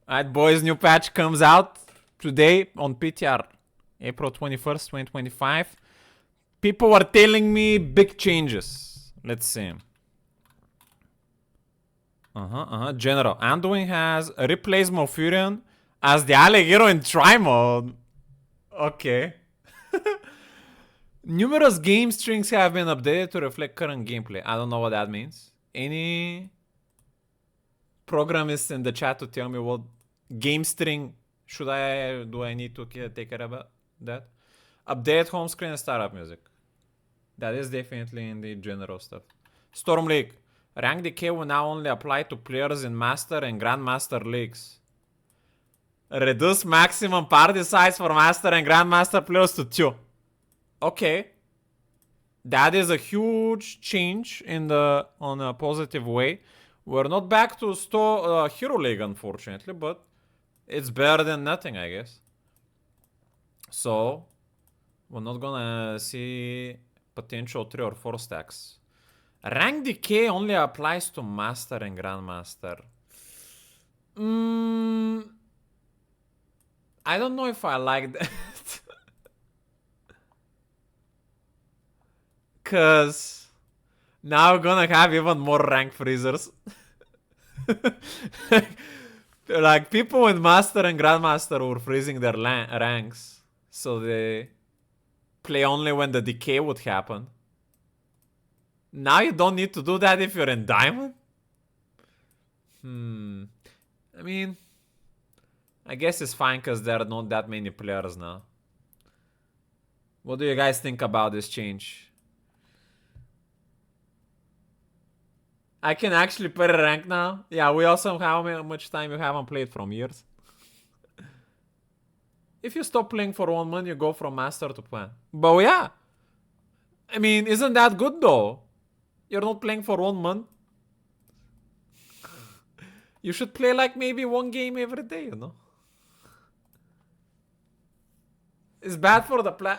Alright, boys, new patch comes out today on PTR. April 21st, 2025. People are telling me big changes. Let's see. General. Anduin has replaced Morphurian as the ally hero in try mode. Okay. Numerous game strings have been updated to reflect current gameplay. I don't know what that means. Any programmist in the chat to tell me what game string do I need to take care about that? Update home screen and startup music. That is definitely in the general stuff. Storm League. Rank decay will now only apply to players in Master and Grandmaster leagues. Reduce maximum party size for Master and Grandmaster players to 2. Okay. That is a huge change in on a positive way. We're not back to Hero League, unfortunately, but it's better than nothing, I guess. So, we're not gonna see potential 3 or 4 stacks. Rank decay only applies to Master and Grandmaster. I don't know if I like that. Cause now we're gonna have even more rank freezers. Like people with Master and Grandmaster were freezing their ranks. So they play only when the decay would happen. Now you don't need to do that if you're in Diamond? I mean, I guess it's fine because there are not that many players now. What do you guys think about this change? I can actually play rank now. Yeah, we also how much time you haven't played from years. If you stop playing for 1 month, you go from Master to Plan. But yeah. I mean, isn't that good though? You're not playing for 1 month. You should play like maybe 1 game every day, you know? It's bad for the plan.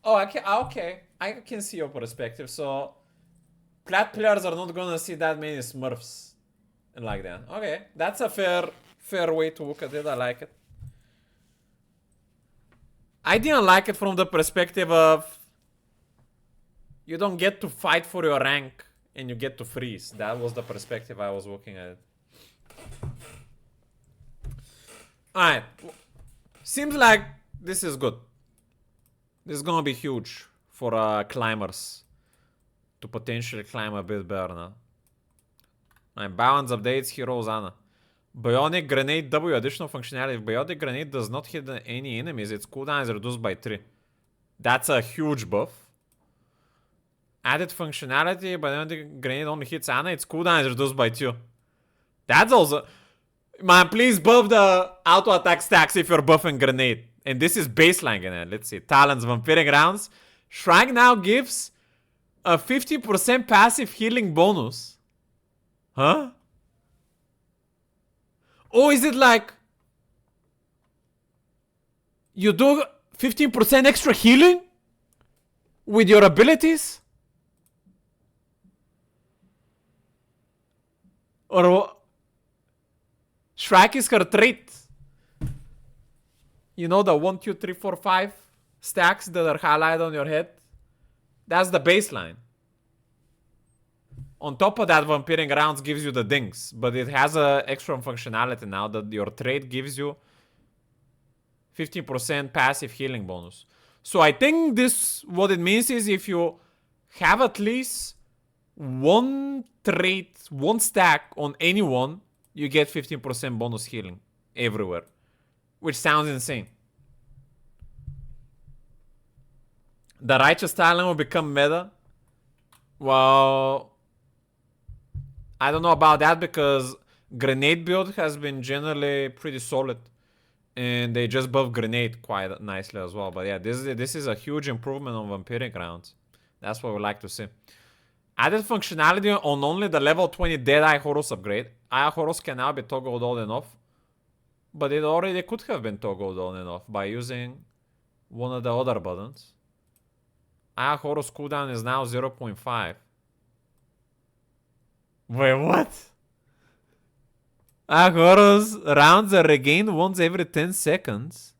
Oh, okay. I can see your perspective. So, Plat players are not gonna see that many Smurfs like that. Okay, that's a fair way to look at it. I like it. I didn't like it from the perspective of you don't get to fight for your rank and you get to freeze. That was the perspective I was looking at it. Alright. Seems like this is good. This is gonna be huge for climbers to potentially climb a bit better now. Alright, balance updates, heroes Ana. Bionic Grenade W additional functionality. If Bionic Grenade does not hit any enemies, its cooldown is reduced by 3. That's a huge buff. Added functionality, Bionic Grenade only hits Ana, its cooldown is reduced by 2. That's also... Man, please buff the auto attack stacks if you're buffing Grenade. And this is baseline Grenade. Let's see. Talents, Vampiric Rounds. Shrike now gives a 50% passive healing bonus. Huh? Oh, is it like... You do 15% extra healing? With your abilities? Or... Shrike is her trait. You know the 1, 2, 3, 4, 5 stacks that are highlighted on your head? That's the baseline. On top of that, Vampiric Rounds gives you the dings, but it has a extra functionality now that your trait gives you 15% passive healing bonus. So I think this, what it means is if you have at least 1 trait, 1 stack on anyone, you get 15% bonus healing everywhere. Which sounds insane. The Righteous Talent will become meta. Well... I don't know about that because Grenade build has been generally pretty solid. And they just buff Grenade quite nicely as well. But yeah, this is a huge improvement on Vampiric Rounds. That's what we like to see. Added functionality on only the level 20 Deadeye Horus upgrade. Eye Horus can now be toggled on and off. But it already could have been toggled on and off by using one of the other buttons. Eye Horus cooldown is now 0.5. Wait, what? Horus rounds are regained once every 10 seconds.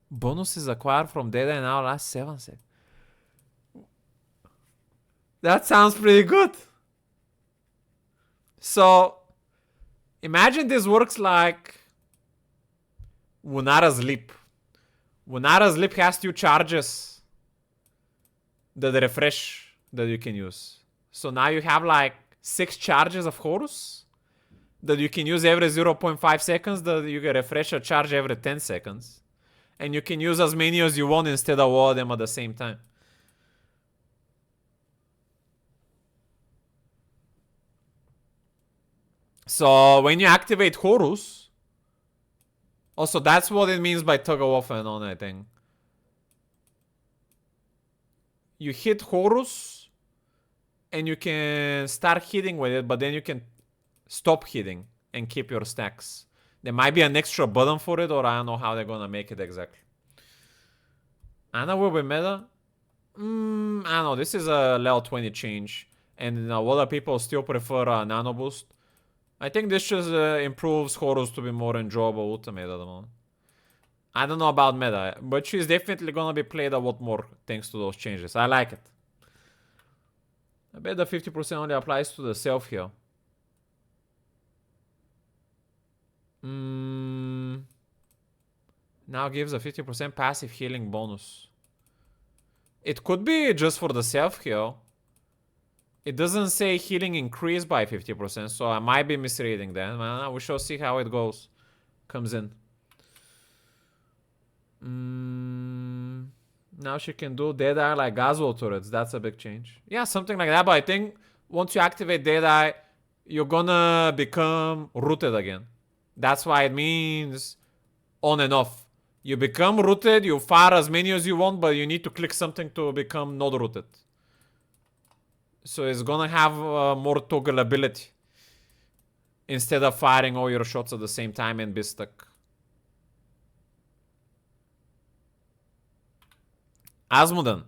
Bonuses acquired from data now last 7 seconds. That sounds pretty good. So, imagine this works like Wunara's Leap. Wunara's Leap has 2 charges that refresh that you can use. So now you have like 6 charges of Horus that you can use every 0.5 seconds, that you can refresh a charge every 10 seconds. And you can use as many as you want instead of all of them at the same time. So when you activate Horus, also that's what it means by tug of war and on, I think. You hit Horus and you can start hitting with it, but then you can stop hitting and keep your stacks. There might be an extra button for it, or I don't know how they're gonna make it exactly. Ana will be meta? I don't know, this is a level 20 change. And a lot of people still prefer Nano Boost. I think this just improves Horus to be more enjoyable ultimate at the moment. I don't know about meta, but she's definitely gonna be played a lot more thanks to those changes. I like it. I bet the 50% only applies to the self-heal. Now gives a 50% passive healing bonus. It could be just for the self-heal. It doesn't say healing increased by 50%, so I might be misreading that. We shall see how it goes. Comes in. Now she can do Deadeye like Gazwell turrets. That's a big change. Yeah, something like that. But I think once you activate Deadeye, you're gonna become rooted again. That's why it means on and off. You become rooted, you fire as many as you want, but you need to click something to become not rooted. So it's gonna have more toggle ability instead of firing all your shots at the same time and be stuck. Asmodon.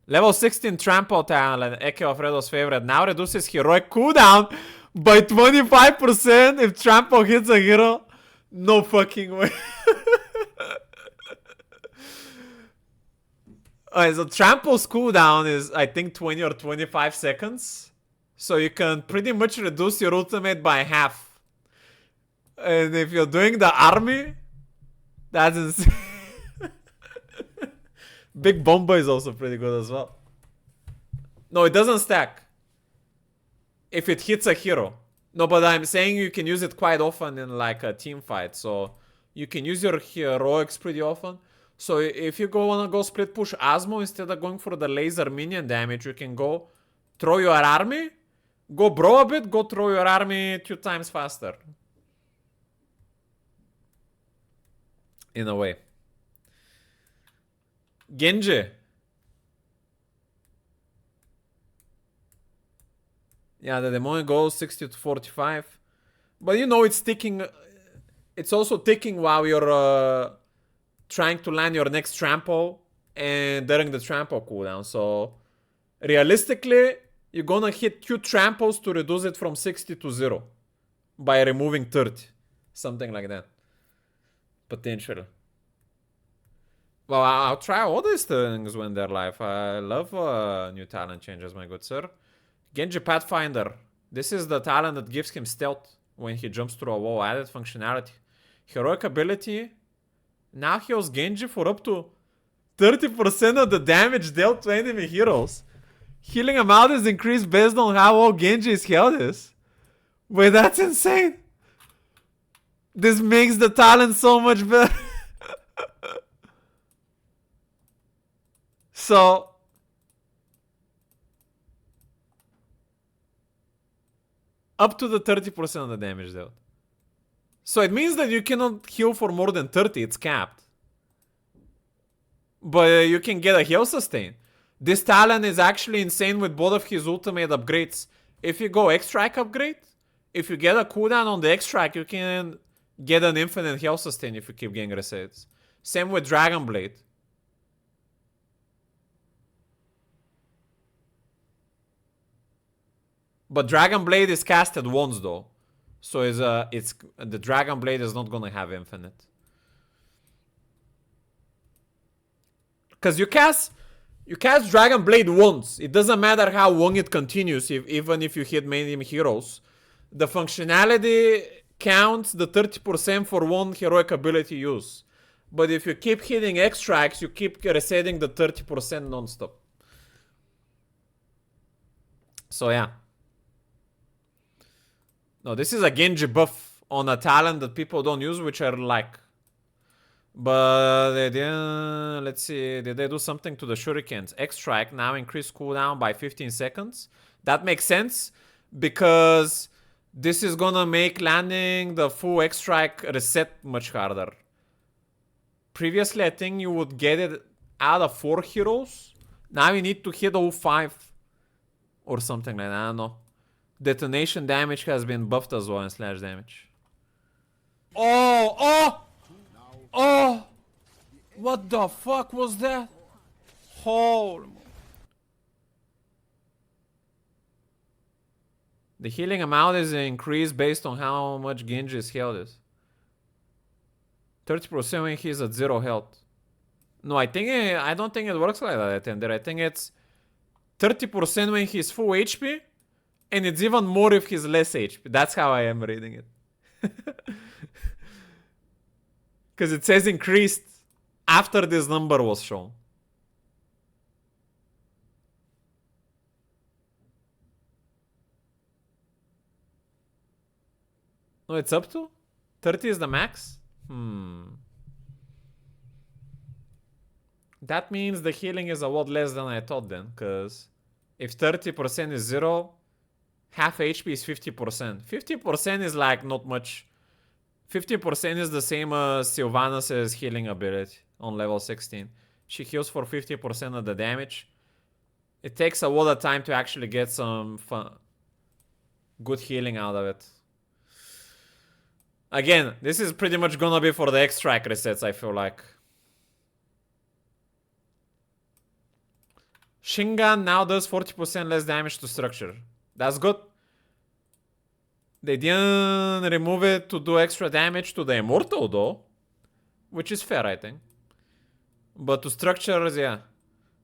Level 16 trample talent, Echo of Redo's favorite, now reduces heroic cooldown by 25% if trample hits a hero. No fucking way. Alright, so trample's cooldown is, I think, 20 or 25 seconds. So you can pretty much reduce your ultimate by half. And if you're doing the army, that's insane. Big Bomba is also pretty good as well. No, it doesn't stack. If it hits a hero. No, but I'm saying you can use it quite often in like a team fight. So you can use your heroics pretty often. So if you wanna go split push Asmo instead of going for the laser minion damage, you can go throw your army, go bro a bit, go throw your army 2 times faster. In a way. Genji. Yeah, the demonic goes 60 to 45. But you know it's ticking. It's also ticking while you're trying to land your next trample and during the trample cooldown. So realistically, you're gonna hit 2 tramples to reduce it from 60 to 0 by removing 30. Something like that. Potentially. Well, I'll try all these things when they're live. I love new talent changes, my good sir. Genji Pathfinder. This is the talent that gives him stealth when he jumps through a wall. Added functionality. Heroic ability. Now heals Genji for up to 30% of the damage dealt to enemy heroes. Healing amount is increased based on how old Genji's health is. Wait, that's insane. This makes the talent so much better. So up to the 30% of the damage dealt. So it means that you cannot heal for more than 30, it's capped. But you can get a heal sustain. This talent is actually insane with both of his ultimate upgrades. If you go X-Strike upgrade, if you get a cooldown on the X-Strike, you can get an infinite heal sustain if you keep getting resets. Same with Dragon Blade. But Dragon Blade is casted once though. So it's the Dragon Blade is not gonna have infinite. Cause you cast Dragon Blade once. It doesn't matter how long it continues, even if you hit main heroes. The functionality counts the 30% for one heroic ability use. But if you keep hitting extracts, you keep resetting the 30% non-stop. So yeah. No, this is a Genji buff on a talent that people don't use, which I like. But they didn't, let's see, did they do something to the shurikens? Extract now increase cooldown by 15 seconds. That makes sense because this is gonna make landing the full extract reset much harder. Previously, I think you would get it out of 4 heroes. Now you need to hit all 5 or something like that. I don't know. Detonation damage has been buffed as well in slash damage. Oh, oh! Oh! What the fuck was that? Holy. The healing amount is increased based on how much Genji's health is. 30% when he's at 0 health. No, I don't think it works like that, Tender. I think it's 30% when he's full HP, and it's even more if he's less HP. That's how I am reading it. Because it says increased after this number was shown. No, it's up to? 30 is the max? That means the healing is a lot less than I thought then, because if 30% is 0, half HP is 50%. 50% is like not much. 50% is the same as Sylvanas' healing ability on level 16. She heals for 50% of the damage. It takes a lot of time to actually get some good healing out of it. Again, this is pretty much gonna be for the extract resets, I feel like. Shingan now does 40% less damage to structure. That's good. They didn't remove it to do extra damage to the Immortal though. Which is fair, I think. But to structures, yeah.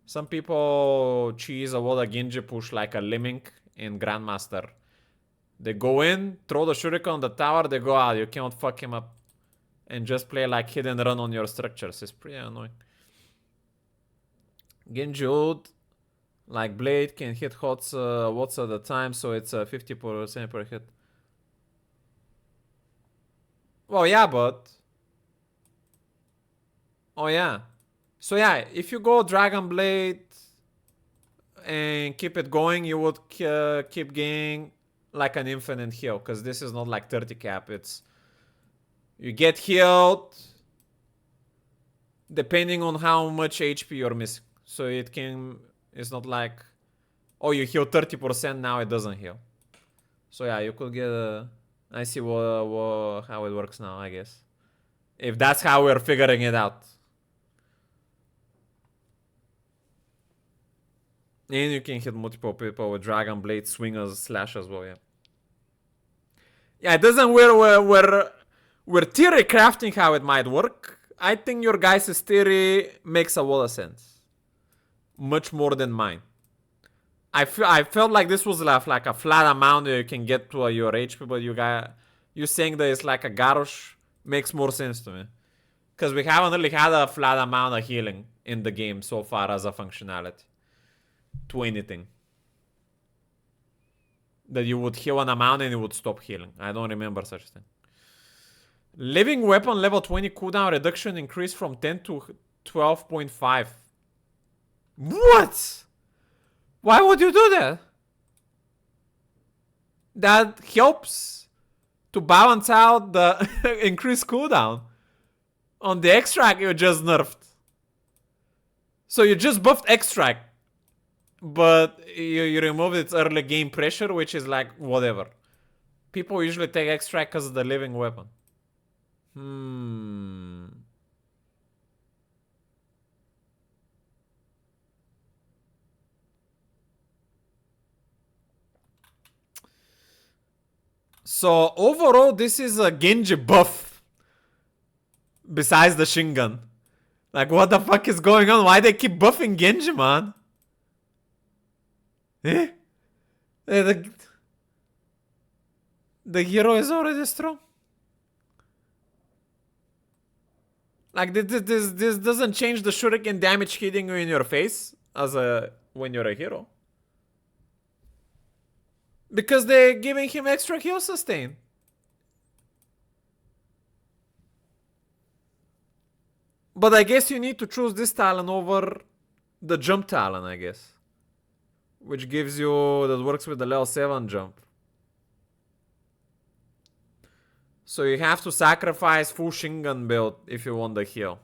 Some people cheese a lot of Genji push like a Limink in Grandmaster. They go in, throw the shuriken on the tower, they go out. You cannot fuck him up. And just play like hit and run on your structures. It's pretty annoying. Genji ult, like Blade, can hit watts at a time, so it's 50% per hit. Well, yeah, but... Oh, yeah. So, yeah, if you go Dragon Blade and keep it going, you would keep gaining like an infinite heal. Because this is not like 30 cap. It's... You get healed depending on how much HP you're missing. So it can... It's not like... Oh, you heal 30%, now it doesn't heal. So, yeah, you could get a... I see how it works now, I guess. If that's how we're figuring it out. And you can hit multiple people with Dragon Blade, Swingers, Slash as well, yeah. Yeah, it doesn't... We're theory crafting how it might work. I think your guys' theory makes a lot of sense. Much more than mine. I felt like this was like a flat amount that you can get to your HP, but you saying that it's like a Garrosh makes more sense to me. Because we haven't really had a flat amount of healing in the game so far as a functionality. To anything. That you would heal an amount and it would stop healing. I don't remember such a thing. Living weapon level 20 cooldown reduction increased from 10 to 12.5. What? Why would you do that? That helps to balance out the increased cooldown. On the extract, you just nerfed. So you just buffed extract. But you removed its early game pressure, which is like, whatever. People usually take extract because of the living weapon. So overall, this is a Genji buff. Besides the Shingun. Like, what the fuck is going on? Why they keep buffing Genji, man? Eh? The hero is already strong. Like, this doesn't change the shuriken damage hitting you in your face as when you're a hero. Because they're giving him extra heal sustain. But I guess you need to choose this talent over the jump talent, I guess. Which gives you, that works with the level 7 jump. So you have to sacrifice full Shingun build if you want the heal.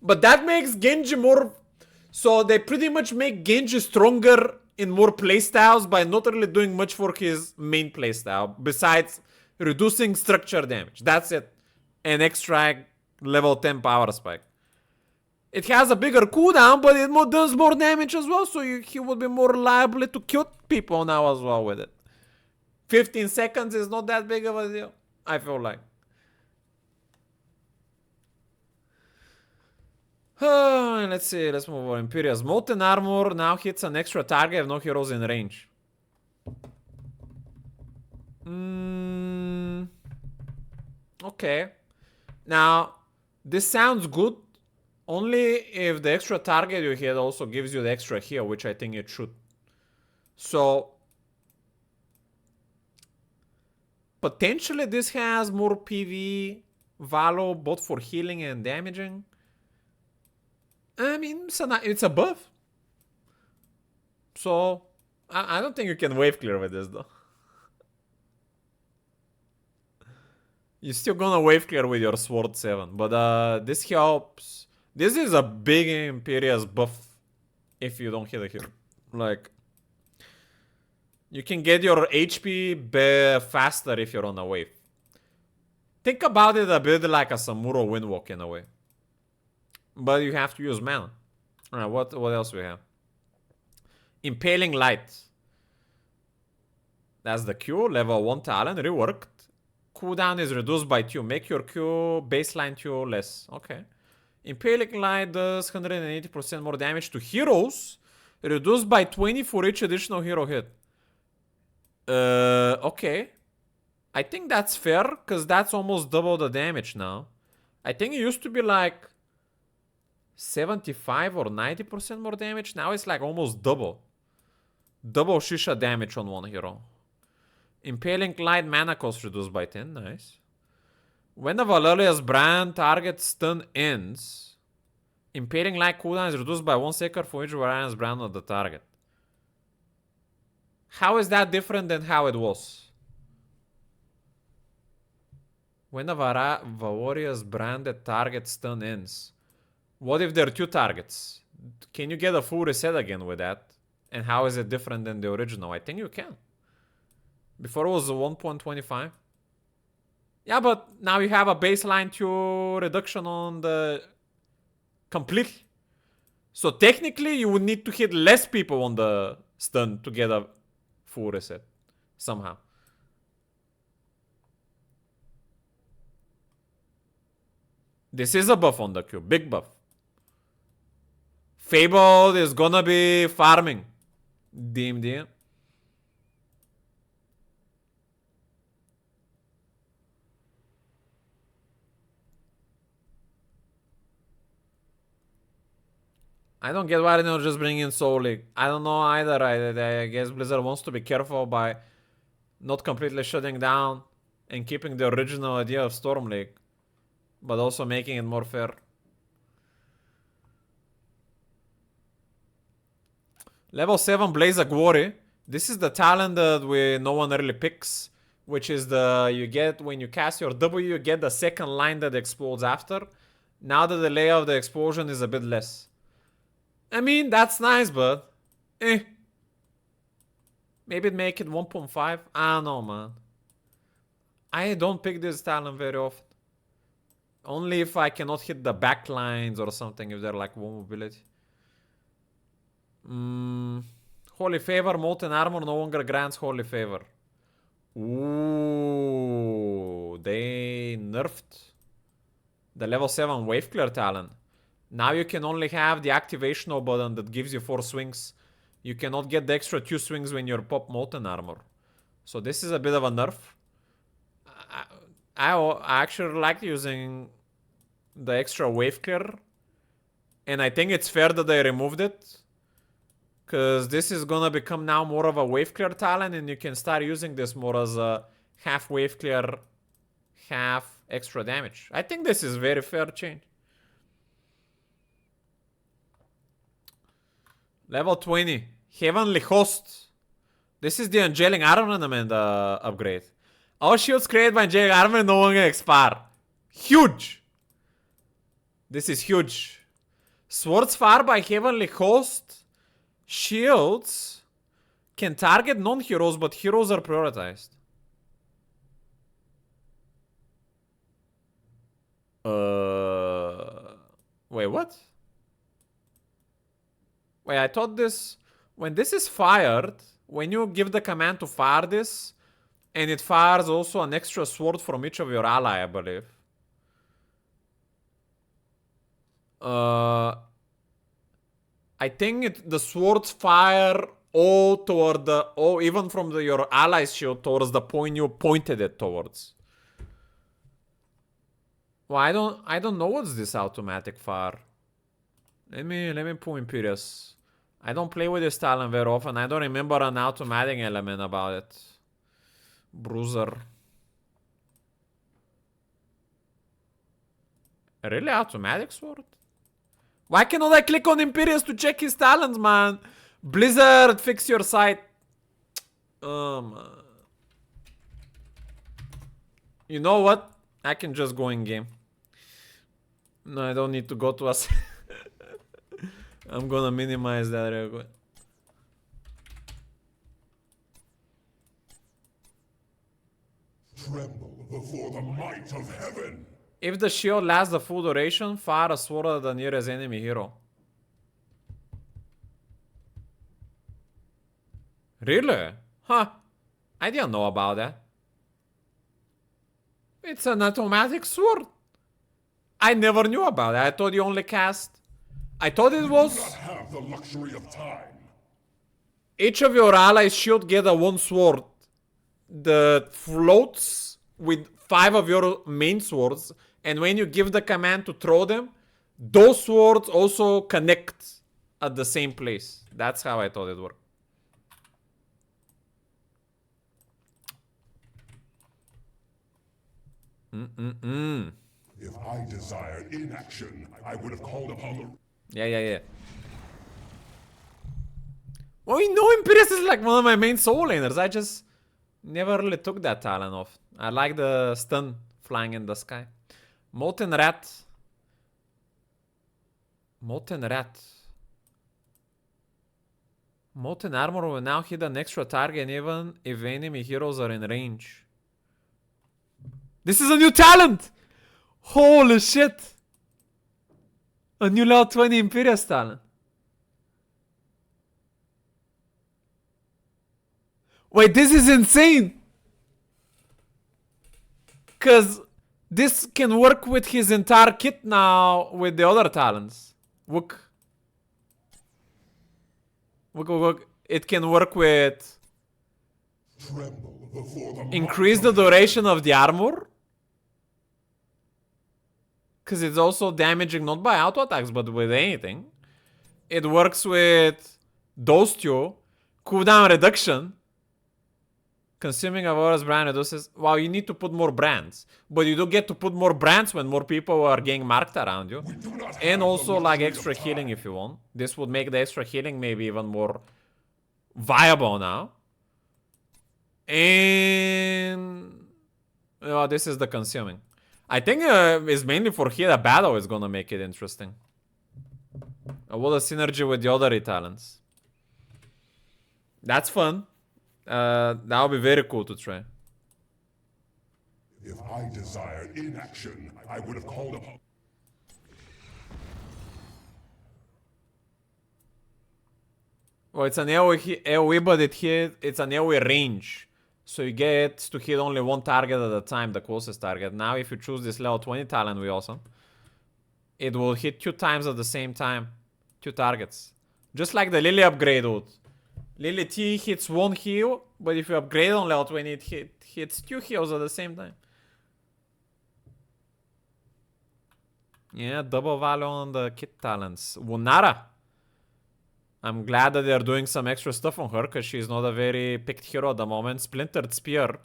But that makes Genji more... So they pretty much make Genji stronger in more playstyles by not really doing much for his main playstyle. Besides reducing structure damage. That's it. An extra level 10 power spike. It has a bigger cooldown, but it does more damage as well. So he will be more liable to kill people now as well with it. 15 seconds is not that big of a deal, I feel like. Let's see, let's move on. Imperious Molten Armor now hits an extra target if no heroes in range. Okay. Now, this sounds good only if the extra target you hit also gives you the extra heal, which I think it should. So, potentially this has more PV value both for healing and damaging. I mean, it's a buff. So, I don't think you can wave clear with this though. You're still gonna wave clear with your Sword 7. But this helps. This is a big Imperious buff if you don't hit a hero. Like, you can get your HP faster if you're on a wave. Think about it a bit like a Samuro Windwalk in a way. But you have to use mana. Alright, what else we have? Impaling Light. That's the Q, level 1 talent, reworked. Cooldown is reduced by 2. Make your Q baseline Q less. Okay. Impaling Light does 180% more damage to heroes. Reduced by 20 for each additional hero hit. Okay. I think that's fair, because that's almost double the damage now. I think it used to be like 75 or 90% more damage. Now it's like almost double. Double Shisha damage on one hero. Impaling Light mana cost reduced by 10. Nice. When the Valeria's brand target stun ends, Impaling Light cooldown is reduced by 1 second for each Valeria's brand on the target. How is that different than how it was? When the Valeria's branded target stun ends, what if there are 2 targets? Can you get a full reset again with that? And how is it different than the original? I think you can. Before it was 1.25. Yeah, but now you have a baseline to reduction on the completely. So technically you would need to hit less people on the stun to get a full reset. Somehow. This is a buff on the Q. Big buff. Fable is gonna be farming. DMD. I don't get why they don't just bring in Soul League. I don't know either. I guess Blizzard wants to be careful by not completely shutting down and keeping the original idea of Storm League, but also making it more fair. Level 7 Blaze Glory. This is the talent that no one really picks, which is you get when you cast your W, you get the second line that explodes after. Now the delay of the explosion is a bit less. I mean, that's nice, but maybe make it 1.5. I don't know, man. I don't pick this talent very often. Only if I cannot hit the backlines or something, if they're like 1 mobility. Holy Favor, Molten Armor no longer grants Holy Favor. Ooh, they nerfed the level 7 wave clear talent. Now you can only have the activational button that gives you 4 swings. You cannot get the extra 2 swings when you pop Molten Armor. So this is a bit of a nerf. I actually like using the extra wave clear. And I think it's fair that they removed it. Because this is gonna become now more of a wave clear talent, and you can start using this more as a half wave clear, half extra damage. I think this is very fair change. Level 20. Heavenly Host. This is the Angelic Armament upgrade. All shields created by Angelic Armament no longer expire. Huge! This is huge. Swords fired by Heavenly Host. Shields can target non-heroes, but heroes are prioritized. Wait, what? Wait, I thought this... When this is fired, when you give the command to fire this, and it fires also an extra sword from each of your ally, I believe. I think the swords fire all toward the... Oh, even from your ally's shield towards the point you pointed it towards. Well, I don't know what's this automatic fire. Let me pull Imperious. I don't play with this talent very often. I don't remember an automatic element about it. Bruiser. Really automatic sword? Why cannot I click on Imperious to check his talents, man? Blizzard, fix your site. Oh, man. You know what? I can just go in game. No, I don't need to go to us. I'm gonna minimize that real quick. Tremble before the might of heaven. If the shield lasts the full duration, fire a sword at the nearest enemy hero. Really? Huh. I didn't know about that. It's an automatic sword. I never knew about it. I thought you only cast... I thought it was... Do not have the luxury of time. Each of your allies should get a one sword that floats with 5 of your main swords, and when you give the command to throw them, those swords also connect at the same place. That's how I thought it worked. If I desired inaction, I would have called upon the... Yeah. Well, you know Imperious is like one of my main soul laners. I just never really took that talent off. I like the stun flying in the sky. Molten Rat. Molten Armor will now hit an extra target even if enemy heroes are in range. This is a new talent! Holy shit! A new level 20 Imperious talent. Wait, this is insane! Cause this can work with his entire kit now with the other talents. Look. It can work with... Tremble before the Increase the duration of the armor. Because it's also damaging not by auto attacks but with anything. It works with those two. Cooldown reduction. Consuming Aurora's brand reduces... Wow, you need to put more brands. But you do get to put more brands when more people are getting marked around you. And also like extra healing if you want. This would make the extra healing maybe even more viable now. And... Oh, this is the consuming. I think it's mainly for here the battle is gonna make it interesting. What a synergy with the other talents. That's fun. That would be very cool to try. If I desired inaction, I would have called upon... Well, it's an AoE, but it's an AoE range. So you get to hit only one target at a time, the closest target. Now if you choose this level 20 talent Wilson, it will hit 2 times at the same time. 2 targets. Just like the Lily upgrade would. Lily T hits 1 heal, but if you upgrade on level 20, it hits 2 heals at the same time. Yeah, double value on the kit talents. Wunara. I'm glad that they're doing some extra stuff on her, because she's not a very picked hero at the moment. Splintered Spear.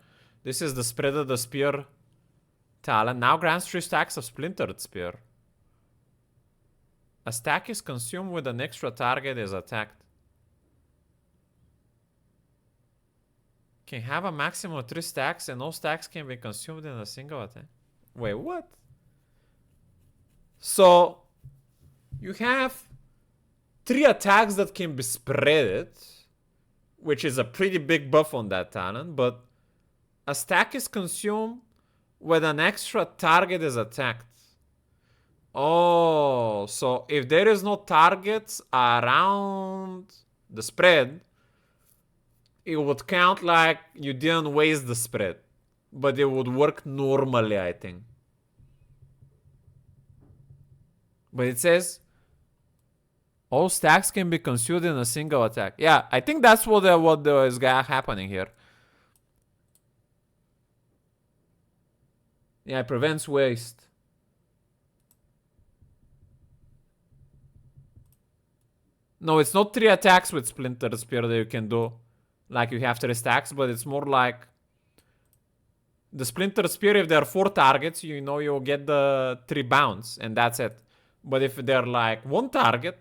This is the spread of the spear talent. Now grants 3 stacks of Splintered Spear. A stack is consumed with an extra target is attacked. Can have a maximum of 3 stacks and no stacks can be consumed in a single attack. Wait, what? So, you have 3 attacks that can be spreaded, which is a pretty big buff on that talent, but a stack is consumed when an extra target is attacked. Oh, so if there is no targets around the spread, it would count like you didn't waste the spread. But it would work normally, I think. But it says all stacks can be consumed in a single attack. Yeah, I think that's what is happening here. Yeah, it prevents waste. No, it's not 3 attacks with Splinter Spear that you can do. Like you have 3 stacks, but it's more like the Splinter Spear, if there are 4 targets, you know you'll get the 3 bounce, and that's it. But if they're like 1 target,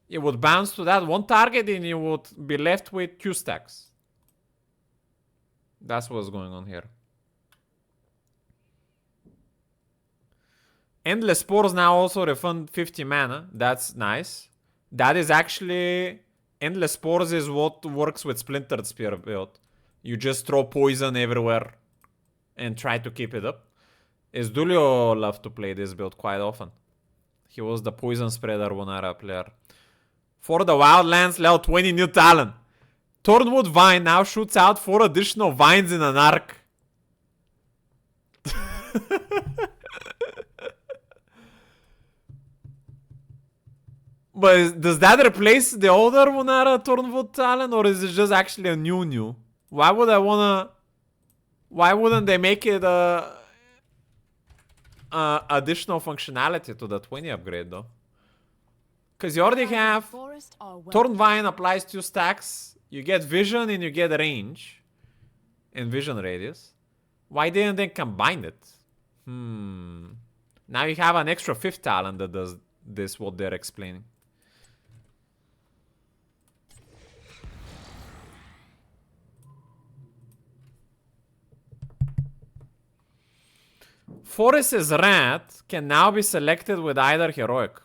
it would bounce to that 1 target and you would be left with 2 stacks. That's what's going on here. Endless Spores now also refund 50 mana. That's nice. That is actually... Endless Spores is what works with Splintered Spear build. You just throw poison everywhere and try to keep it up. Is Dulio loved to play this build quite often. He was the poison spreader Wunara player. For the Wildlands, level 20 new talent. Thornwood Vine now shoots out 4 additional vines in an arc. But does that replace the older Wunara Thornwood talent, or is it just actually a new? Why would I wanna... Why wouldn't they make it additional functionality to the 20 upgrade though? Because you already have Thorn Vine applies 2 stacks. You get vision and you get range and vision radius. Why didn't they combine it? Now you have an extra 5th talent that does this, what they're explaining. Forest's Rat can now be selected with either heroic.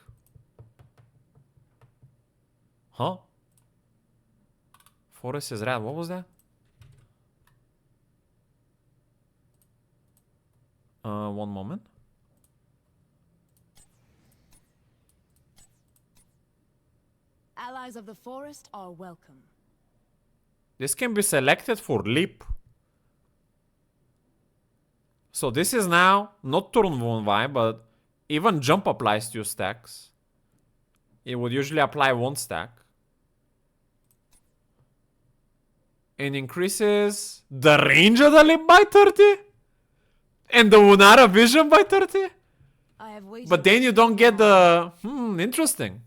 Huh? Forest's Rat, what was that? One moment. Allies of the forest are welcome. This can be selected for leap. So this is now not turn 1 vibe, but even jump applies 2 stacks. It would usually apply 1 stack. And increases the range of the leap by 30? And the Wunara vision by 30? But then you don't get the... interesting.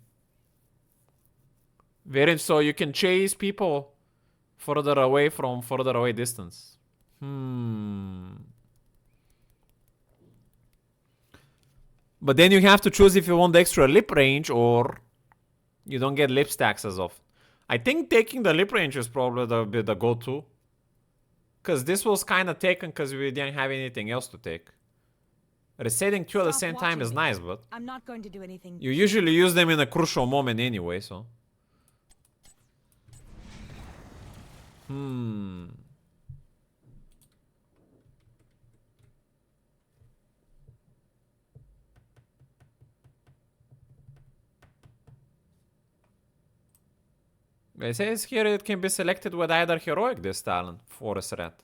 So you can chase people further away from further away distance. But then you have to choose if you want the extra lip range or you don't get lip stacks as often. I think taking the lip range is probably the go-to. Because this was kind of taken because we didn't have anything else to take. Resetting 2 at the same time is nice, but... I'm not going to do anything. You usually use them in a crucial moment anyway, so... It says here it can be selected with either heroic this talent for a threat.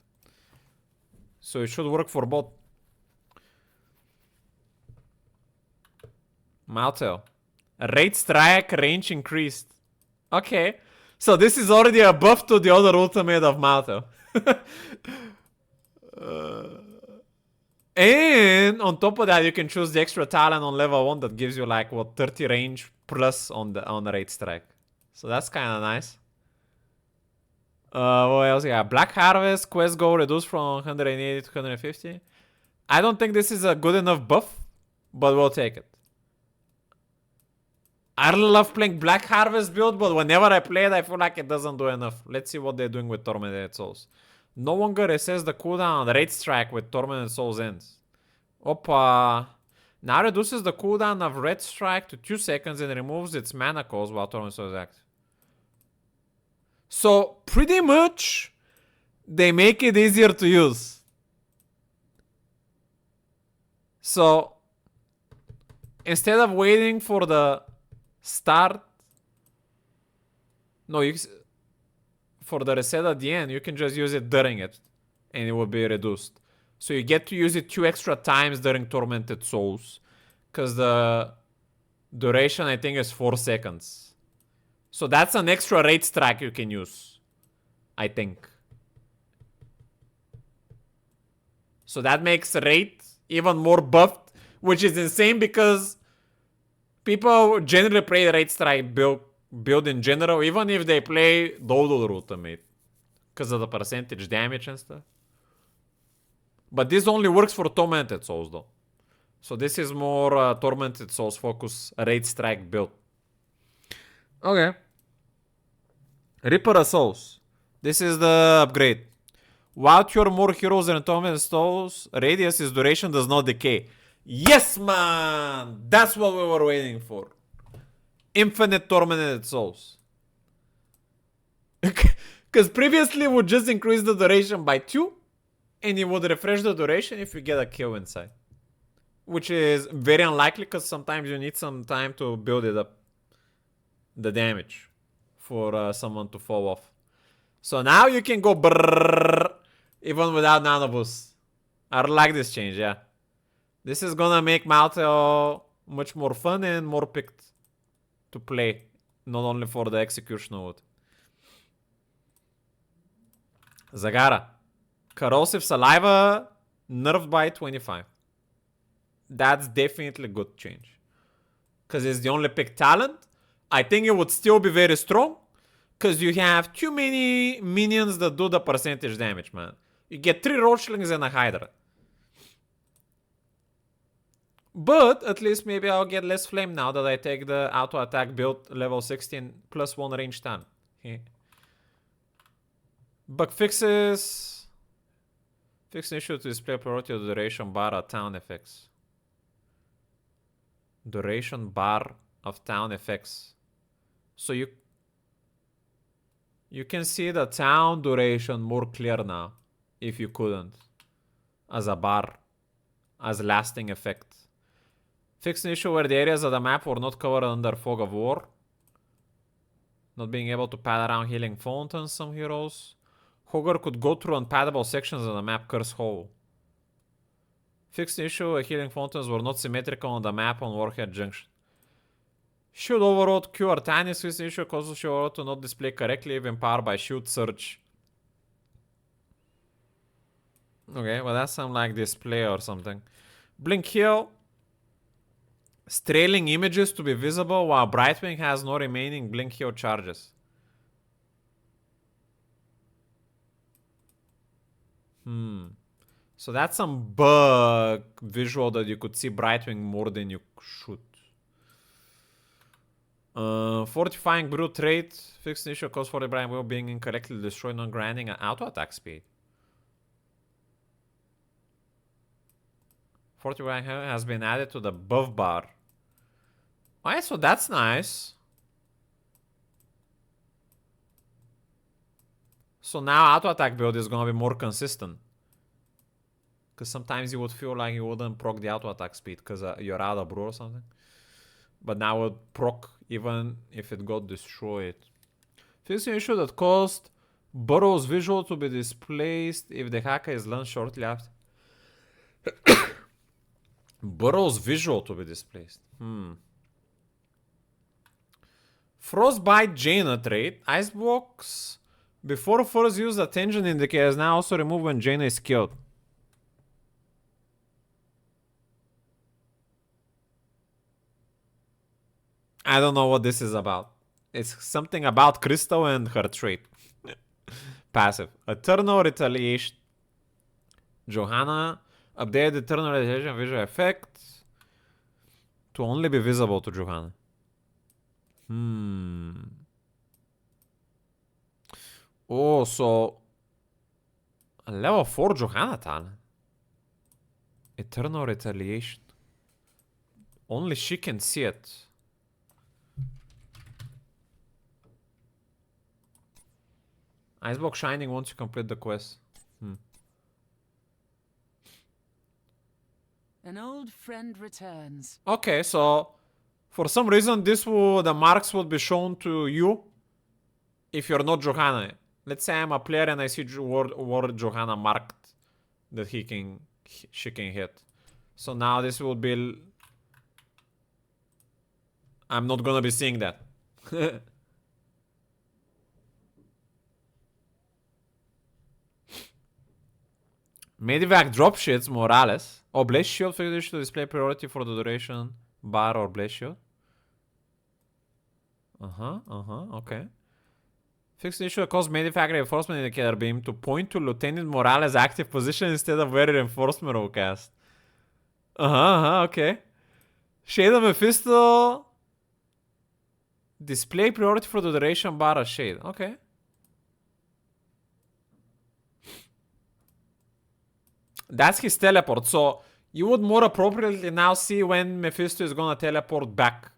So it should work for both. Maltel. Rate strike range increased. Okay. So this is already a buff to the other ultimate of Maltel. And on top of that, you can choose the extra talent on level 1 that gives you like what 30 range plus on the rate strike. So that's kind of nice. What else? Yeah, Black Harvest quest goal reduced from 180 to 150. I don't think this is a good enough buff, but we'll take it. I really love playing Black Harvest build, but whenever I play it, I feel like it doesn't do enough. Let's see what they're doing with Tormented Souls. No longer resets the cooldown on Rate Strike with Tormented Souls ends. Opa. Now reduces the cooldown of Red Strike to 2 seconds and removes its mana cost while Tormented Souls is active. So, pretty much, they make it easier to use. So, instead of waiting for the start, no, for the reset at the end, you can just use it during it, and it will be reduced. So you get to use it 2 extra times during Tormented Souls, because the duration I think is 4 seconds. So that's an extra rate strike you can use, I think. So that makes rate even more buffed, which is insane because people generally play rate strike build in general, even if they play Dodo ultimate, because of the percentage damage and stuff. But this only works for Tormented Souls though. So this is more Tormented Souls focus rate strike build. Okay. Reaper of Souls. This is the upgrade. While cure more heroes and Tormented Souls, radius's duration does not decay. Yes, man! That's what we were waiting for. Infinite Tormented Souls. Because previously it would just increase the duration by 2, and it would refresh the duration if you get a kill inside. Which is very unlikely because sometimes you need some time to build it up. The damage. For someone to fall off. So now you can go brrrr, even without nano boost. I like this change, yeah. This is gonna make Maltel much more fun and more picked to play. Not only for the execution of it. Zagara. Corrosive Saliva nerfed by 25. That's definitely a good change. Because it's the only picked talent. I think it would still be very strong. Because you have too many minions that do the percentage damage, man. You get 3 Rochlings and a Hydra. But at least maybe I'll get less flame now that I take the auto attack build level 16 plus 1 range stun. Okay. Bug fixes. Fix an issue to display priority of the duration bar at town effects. Duration bar of town effects. So you can see the town duration more clear now. If you couldn't. As a bar. As lasting effect. Fix an issue where the areas of the map were not covered under Fog of War. Not being able to pad around healing fountains, some heroes. Hogger could go through unpaddable sections of the map Curse Hole. Fix the issue where healing fountains were not symmetrical on the map on Warhead Junction. Shield Overload cure tiny Swiss issue causes Shield Overload to not display correctly even powered by Shield Surge. Okay, well that's some like display or something. Blink Heal. Strailing images to be visible while Brightwing has no remaining Blink Heal charges. So that's some bug visual that you could see Brightwing more than you should. Fortifying Brute Trait. Fixed issue cause for the Brightwing will being incorrectly destroyed, not granting an auto attack speed. Fortifying has been added to the buff bar. Alright, so that's nice. So now auto attack build is gonna be more consistent. Because sometimes you would feel like you wouldn't proc the auto attack speed because you're out of brew or something. But now it would proc even if it got destroyed. Fix an issue that caused Burrow's visual to be displaced if the hacker is launched shortly after. Burrow's visual to be displaced. Frostbite Jaina trait. Icebox. Before first use attention indicators now also remove when Jaina is killed. I don't know what this is about. It's something about Crystal and her trait. Passive. Eternal Retaliation. Johanna. Update Eternal Retaliation visual effect to only be visible to Johanna. Oh, so a level 4 Johanna talent. Eternal Retaliation. Only she can see it. Icebox Shining once you complete the quest. An old friend returns. Okay, so for some reason the marks would be shown to you if you're not Johanna. Let's say I'm a player and I see word Johanna marked that she can hit. So now this will be... I'm not gonna be seeing that. Medivac drop shits Morales. Oh, Blaze Shield figures to display priority for the duration bar or Blaze Shield. Okay. Fix the issue that caused Medivac reinforcement indicator beam to point to Lieutenant Morales' active position instead of where reinforcement will cast. Okay. Shade of Mephisto. Display priority for the duration bar or shade. Okay. That's his teleport, so you would more appropriately now see when Mephisto is gonna teleport back.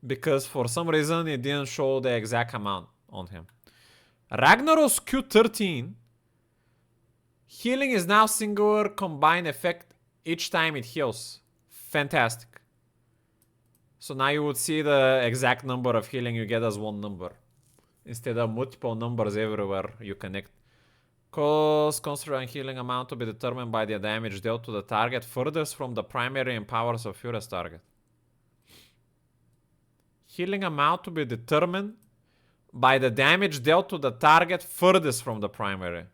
Because for some reason it didn't show the exact amount on him. Ragnaros Q13. Healing is now singular combined effect each time it heals. Fantastic. So now you would see the exact number of healing you get as one number. Instead of multiple numbers everywhere you connect. Cause consider healing amount to be determined by the damage dealt to the target furthest from the primary and powers of Furious target. Healing amount to be determined by the damage dealt to the target furthest from the primary.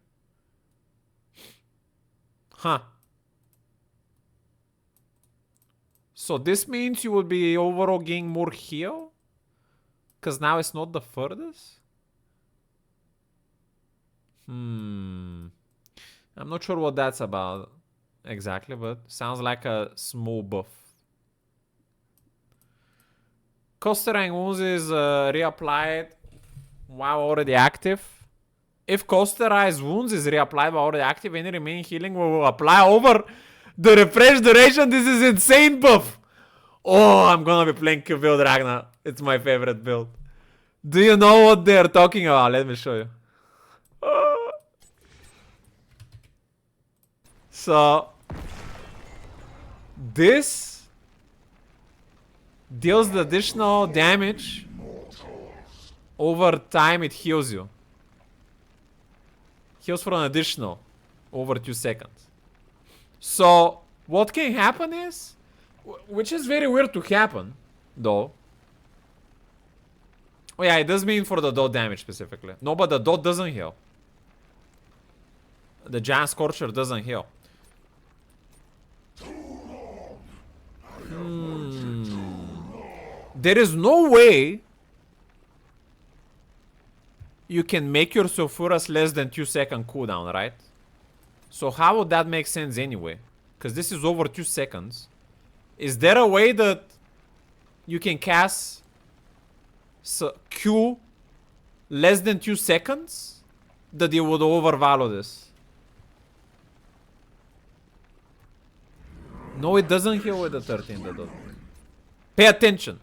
So this means you will be overall getting more heal? Because now it's not the furthest? I'm not sure what that's about exactly, but sounds like a small buff. Costerang wounds is reapplied while already active. If Costerized wounds is reapplied while already active, any remaining healing will apply over the refresh duration. This is insane buff. Oh, I'm gonna be playing Q build Ragnar. It's my favorite build. Do you know what they're talking about? Let me show you. So this deals the additional damage over time it heals you. Heals for an additional over 2 seconds. So what can happen is, which is very weird to happen though. Oh yeah, it does mean for the dot damage specifically. No, but the dot doesn't heal. The Giant Scorcher doesn't heal. There is no way you can make your Sulfuras less than 2-second cooldown, right? So how would that make sense anyway? Because this is over 2 seconds. Is there a way that you can cast Q less than 2 seconds? That you would overvalue this? No, it doesn't heal with the 13. That doesn't. Pay attention.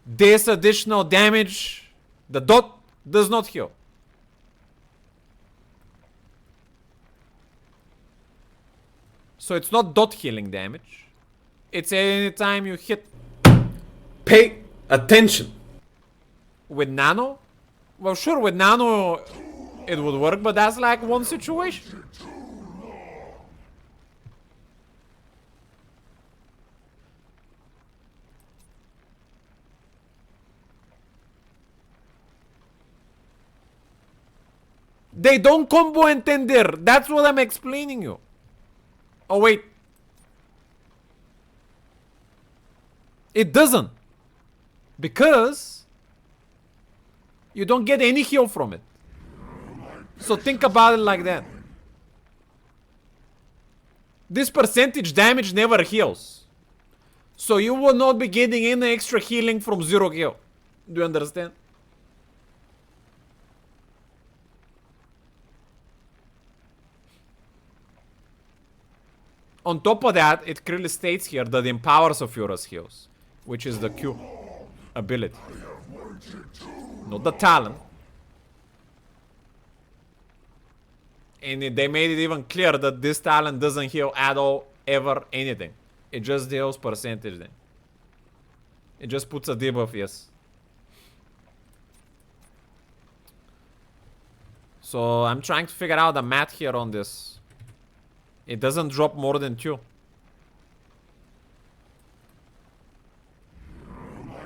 This additional damage, the dot does not heal. So it's not dot healing damage. It's anytime you hit. Pay attention. With nano, Well, sure, with Nano it would work, but that's like one situation. They don't combo entender. That's what I'm explaining you. Oh, wait. It doesn't. Because you don't get any heal from it. So think about it like that. This percentage damage never heals. So you will not be getting any extra healing from 0 heal. Do you understand? On top of that, it clearly states here that empowers of Furious heals, which is the Q ability, not the talent. And they made it even clear that this talent doesn't heal at all, ever, anything. It just deals percentage then. It just puts a debuff, yes. So I'm trying to figure out the math here on this. It doesn't drop more than 2.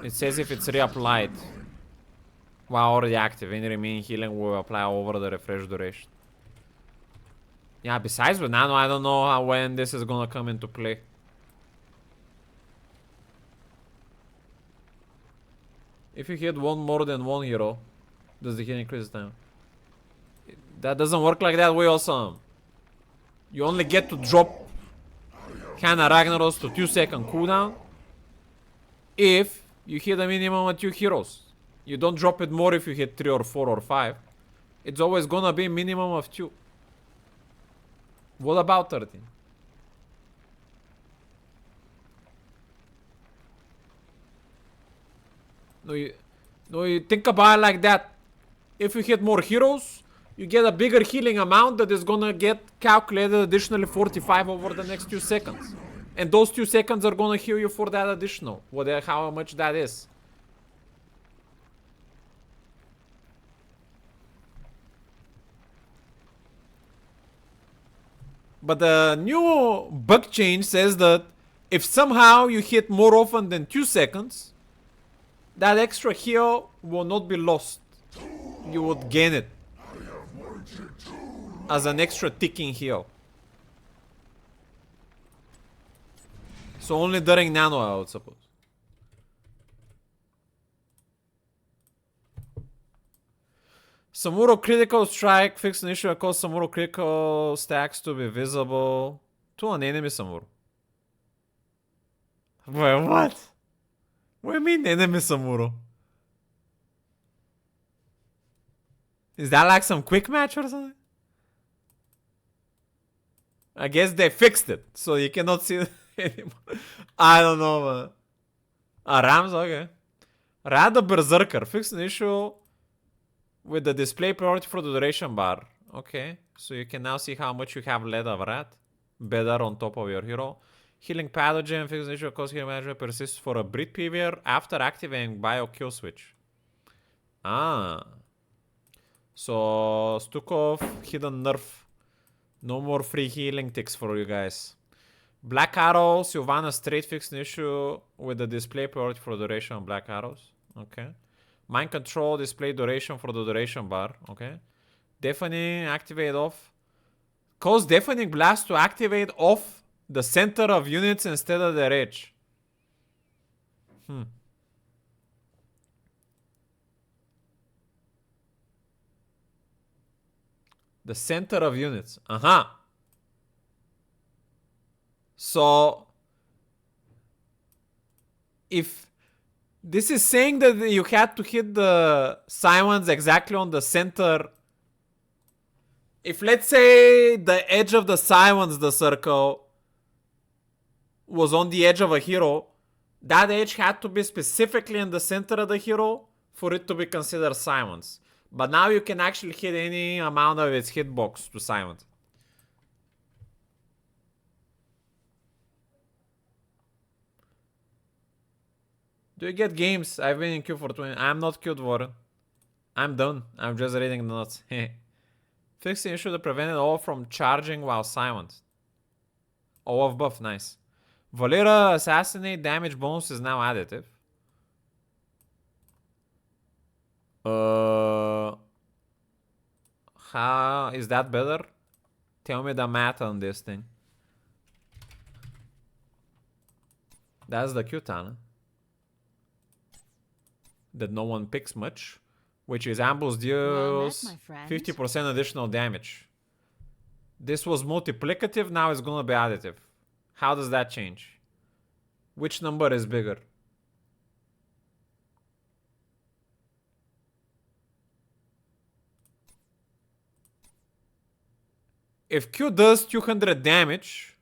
It says if it's reapplied while already active, any remaining healing will apply over the refresh duration. Yeah, besides with Nano, I don't know when this is gonna come into play. If you hit one more than one hero, does the healing increase time? That doesn't work like that way, awesome. You only get to drop Hana Ragnaros to 2-second cooldown if you hit a minimum of 2 heroes. You don't drop it more if you hit 3 or 4 or 5. It's always gonna be minimum of 2. What about 13? No, you think about it like that. If you hit more heroes, you get a bigger healing amount that is gonna get calculated additionally 45 over the next 2 seconds. And those 2 seconds are gonna heal you for that additional, whatever, how much that is. But the new bug change says that if somehow you hit more often than 2 seconds, that extra heal will not be lost. You would gain it as an extra ticking heal. So only during Nano, I would suppose. Samuro critical strike fixed an issue that caused Samuro critical stacks to be visible to an enemy Samuro. Wait, what? What do you mean enemy Samuro? Is that like some quick match or something? I guess they fixed it, so you cannot see it anymore. I don't know, man. Rams, okay. Rad the Berserker. Fixed an issue with the display priority for the duration bar. Okay, so you can now see how much you have left of Rad. Better on top of your hero. Healing pathogen. Fixed an issue cause healing management persists for a brief period after activating bio kill switch. Ah. So, Stukov, hidden nerf. No more free healing ticks for you guys. Black Arrow, Sylvana straight fixed an issue with the display priority for duration on Black Arrows. Okay. Mind Control, display duration for the duration bar. Okay. Deafening, activate off. Cause Deafening Blast to activate off the center of units instead of their edge. The center of units. So, if this is saying that you had to hit the Simons exactly on the center. If let's say the edge of the Simons, the circle, was on the edge of a hero, that edge had to be specifically in the center of the hero for it to be considered Simons. But now you can actually hit any amount of its hitbox to Simons. Do you get games? I've been in queue for 20. I'm not queued, Warren. I'm done. I'm just reading the notes. Fix the issue that prevented all from charging while silenced. All of buff, nice. Valera assassinate damage bonus is now additive. How is that better? Tell me the math on this thing. That's the Q talent that no one picks much, which is ambush deals my friend. 50% additional damage. This was multiplicative, now it's gonna be additive. How does that change? Which number is bigger? If Q does 200 damage,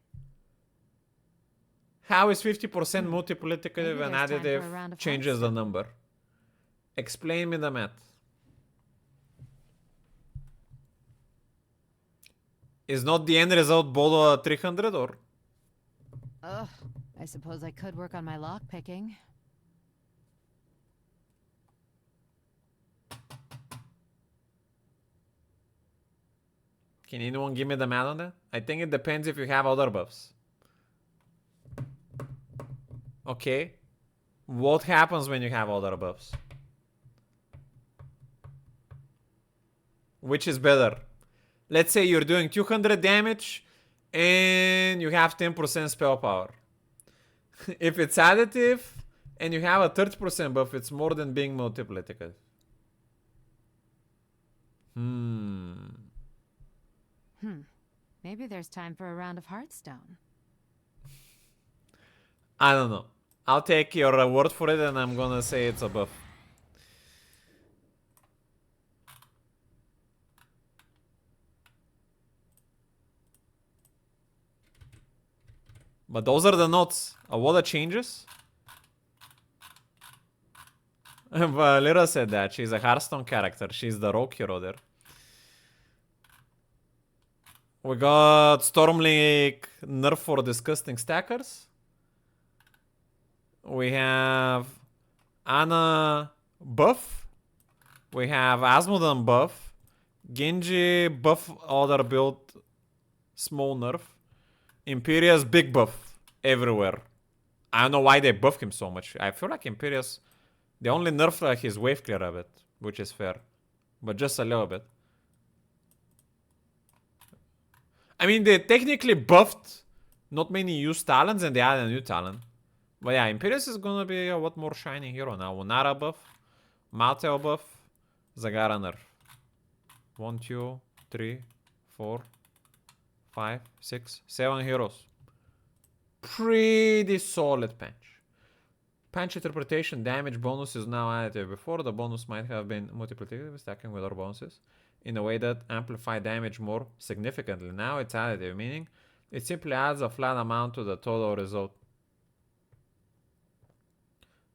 how is 50% multiplicative Maybe and there's time for a additive round of changes the Hearthstone. number? Explain me the math. Is not the end result Bolo 300 or? Ugh. I suppose I could work on my lock picking. Can anyone give me the math on that? I think it depends if you have other buffs. Okay. What happens when you have other buffs? Which is better? Let's say you're doing 200 damage and you have 10% spell power. If it's additive and you have a 30% buff, it's more than being multiplicative. Maybe there's time for a round of Hearthstone. I don't know. I'll take your word for it and I'm gonna say it's a buff. But those are the notes. What are changes? Valera said that. She's a Hearthstone character. She's the rogue hero there. We got Stormlink nerf for disgusting stackers. We have Ana buff. We have Asmodan buff. Genji buff other build small nerf. Imperius big buff everywhere. I don't know why they buff him so much. I feel like Imperius, they only nerf his wave clear a bit, which is fair. But just a little bit. I mean, they technically buffed not many used talents and they added a new talent. But yeah, Imperius is gonna be a lot more shiny hero now. Unara buff, Mateo buff, Zagara nerf. 1, 2, 3, 4, 5, 6, 7 heroes. Pretty solid patch. Patch interpretation damage bonus is now additive. Before, the bonus might have been multiplicative, stacking with other bonuses in a way that amplify damage more significantly. Now it's additive, meaning it simply adds a flat amount to the total result.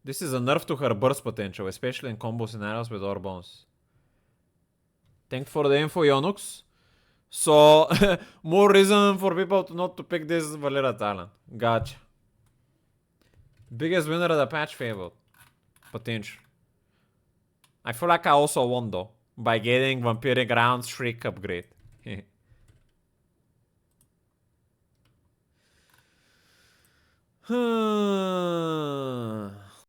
This is a nerf to her burst potential, especially in combo scenarios with other bonus. Thanks for the info, Yonux. So, more reason for people to not to pick this Valera talent. Gotcha. Biggest winner of the patch favorite. Potential. I feel like I also won though. By getting Vampiric Round Shriek upgrade.